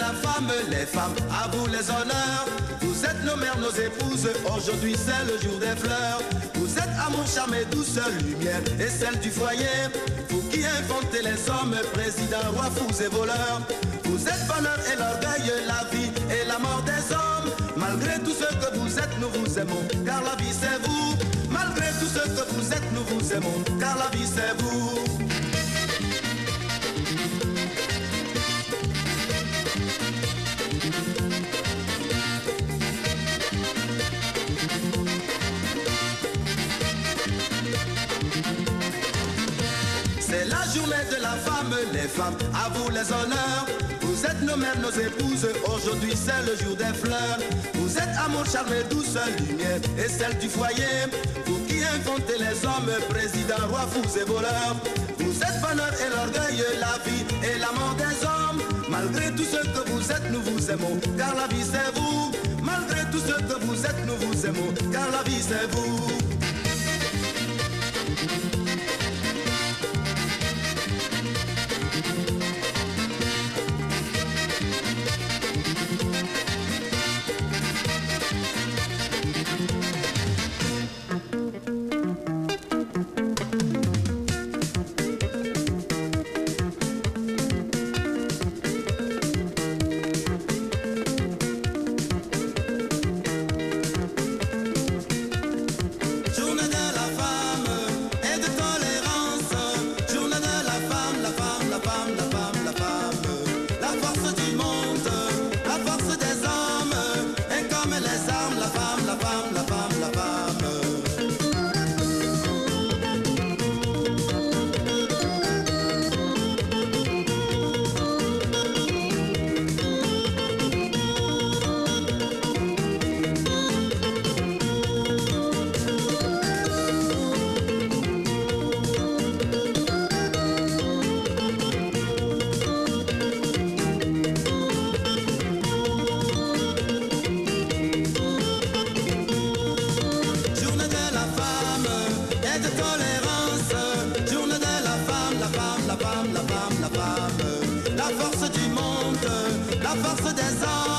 la femme, les femmes, à vous les honneurs. Vous êtes nos mères, nos épouses, aujourd'hui c'est le jour des fleurs. Vous êtes amour, charme et douceur, lumière et celle du foyer. Vous qui inventez les hommes, présidents, rois, fous et voleurs. Vous êtes bonheur et l'orgueil, la vie et la mort des hommes. Malgré tout ce que vous êtes, nous vous aimons, car la vie c'est vous. Malgré tout ce que vous êtes, nous vous aimons, car la vie c'est vous. C'est la journée de la femme, les femmes, à vous les honneurs. Vous êtes nos mères, nos épouses, aujourd'hui c'est le jour des fleurs. Vous êtes amour, charme et douceur, lumière et celle du foyer. Vous qui inventez les hommes, présidents, rois, fous et voleurs. Vous êtes bonheur et l'orgueil, la vie et la mort des hommes. Malgré tout ce que vous êtes, nous vous aimons, car la vie c'est vous. Malgré tout ce que vous êtes, nous vous aimons, car la vie c'est vous. La force des hommes.